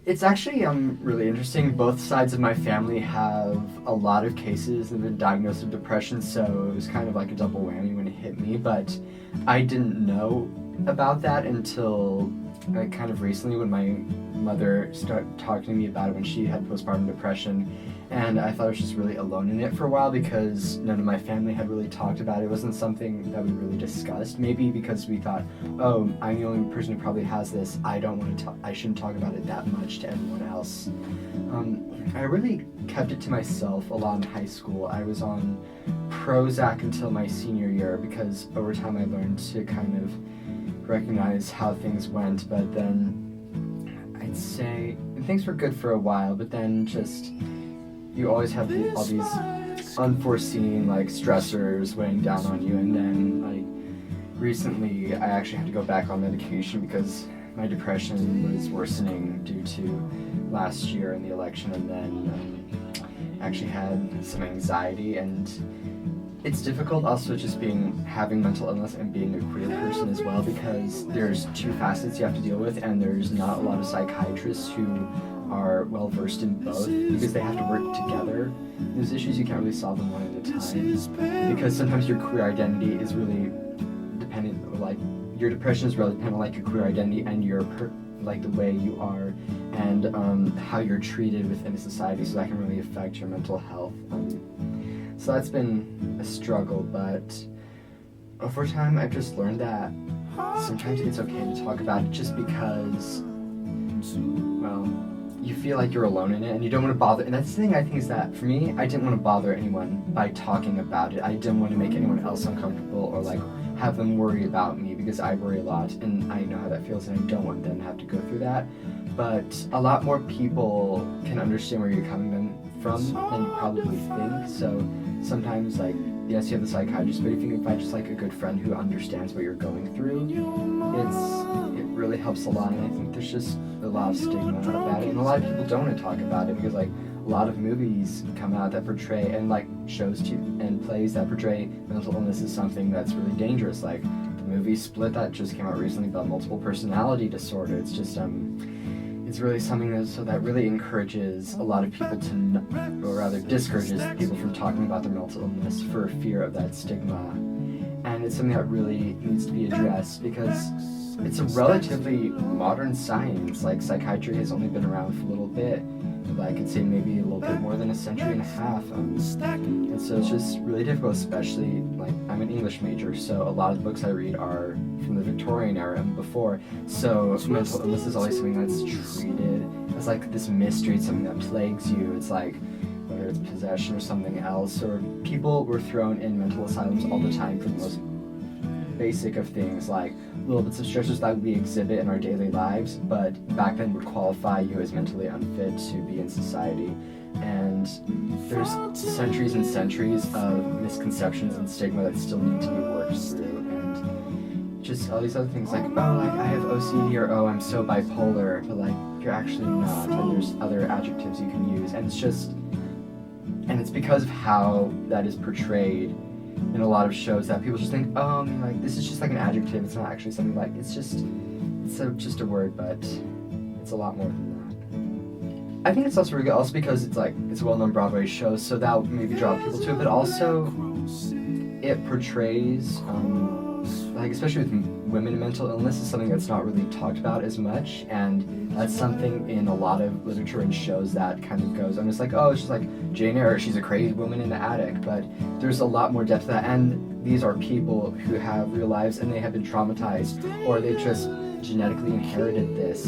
It's actually really interesting. Both sides of my family have a lot of cases that have been diagnosed with depression, so it was kind of like a double whammy when it hit me. But I didn't know about that until kind of recently when my mother started talking to me about it when she had postpartum depression. And I thought I was just really alone in it for a while because none of my family had really talked about it. It wasn't something that we really discussed. Maybe because we thought, oh, I'm the only person who probably has this. I don't want to. I shouldn't talk about it that much to everyone else. I really kept it to myself a lot in high school. I was on Prozac until my senior year because over time I learned to kind of recognize how things went. But then I'd say things were good for a while. But then just you always have all these unforeseen like stressors weighing down on you, and then like recently I actually had to go back on medication because my depression was worsening due to last year in the election, and then actually had some anxiety. And it's difficult also just having mental illness and being a queer person as well, because there's two facets you have to deal with, and there's not a lot of psychiatrists who are well versed in both because they have to work together. There's issues you can't really solve them one at a time because sometimes your queer identity is really dependent, like your depression is really dependent on like your queer identity and your like the way you are and how you're treated within a society, so that can really affect your mental health. So that's been a struggle, but over time I've just learned that sometimes it's okay to talk about it just because, well, you feel like you're alone in it and you don't want to bother. And that's the thing I think is that for me, I didn't want to bother anyone by talking about it. I didn't want to make anyone else uncomfortable or like have them worry about me because I worry a lot and I know how that feels and I don't want them to have to go through that. But a lot more people can understand where you're coming from than you probably think. So sometimes like, yes, you have the psychiatrist, but if you can find just like a good friend who understands what you're going through, it really helps a lot. And I think there's just a lot of stigma about it, and a lot of people don't want to talk about it because like a lot of movies come out that portray, and like shows too and plays that portray mental illness as something that's really dangerous. Like the movie Split that just came out recently about multiple personality disorder. It's just it's really something that really encourages a lot of people to, or rather discourages people from talking about their mental illness for fear of that stigma. And it's something that really needs to be addressed because it's a relatively modern science. Like psychiatry has only been around for a little bit, but I could say maybe a little bit more than a century and a half. And so it's just really difficult, especially like I'm an English major, so a lot of the books I read are from the Victorian era and before. So mental illness is always something that's treated as like this mystery, it's something that plagues you. It's like whether it's possession or something else, or people were thrown in mental asylums all the time for the most basic of things, like little bits of stressors that we exhibit in our daily lives, but back then would qualify you as mentally unfit to be in society. And there's centuries and centuries of misconceptions and stigma that still need to be worked through, and just all these other things like, oh, like I have OCD, or oh, I'm so bipolar, but like you're actually not, and there's other adjectives you can use, and it's because of how that is portrayed in a lot of shows that people just think, oh, I mean, like this is just like an adjective. It's not actually something like it's just a word, but it's a lot more than that. I think it's also really good, also because it's a well-known Broadway show, so that will maybe draw people to it. But also, it portrays like especially with women and mental illness is something that's not really talked about as much, and that's something in a lot of literature and shows that kind of goes, and it's like, oh, it's just like Jane Eyre, she's a crazy woman in the attic, but there's a lot more depth to that, and these are people who have real lives and they have been traumatized, or they just genetically inherited this,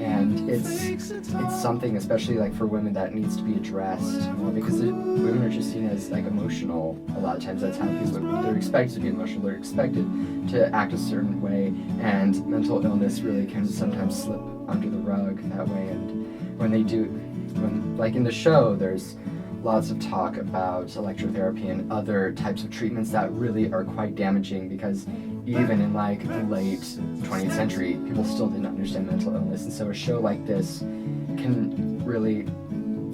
and it's something, especially like for women, that needs to be addressed more, because women are just seen as like emotional a lot of times. That's how they're expected to be emotional, they're expected to act a certain way, and mental illness really can sometimes slip under the rug that way. And when like in the show, there's lots of talk about electrotherapy and other types of treatments that really are quite damaging, because even in like the late 20th century, people still didn't understand mental illness. And so a show like this can really,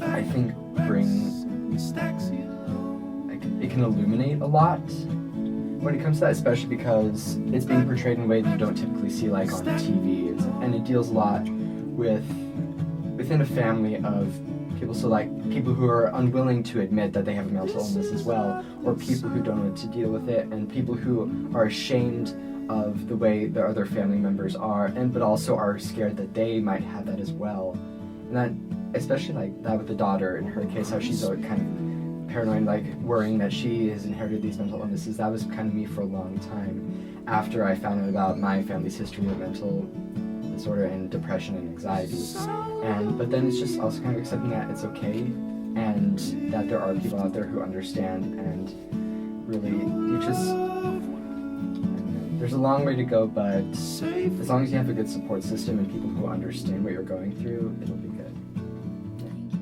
I think, it can illuminate a lot when it comes to that, especially because it's being portrayed in a way that you don't typically see like on TV, and it deals a lot with within a family of people, so like people who are unwilling to admit that they have a mental illness as well, or people who don't know what to deal with it, and people who are ashamed of the way their other family members are, but also are scared that they might have that as well. And that, especially like that with the daughter in her case, how she's kind of paranoid, like worrying that she has inherited these mental illnesses. That was kind of me for a long time after I found out about my family's history of mental disorder and depression and anxiety. But then it's just also kind of accepting that it's okay, and that there are people out there who understand, and really you just, there's a long way to go, but as long as you have a good support system and people who understand what you're going through, it'll be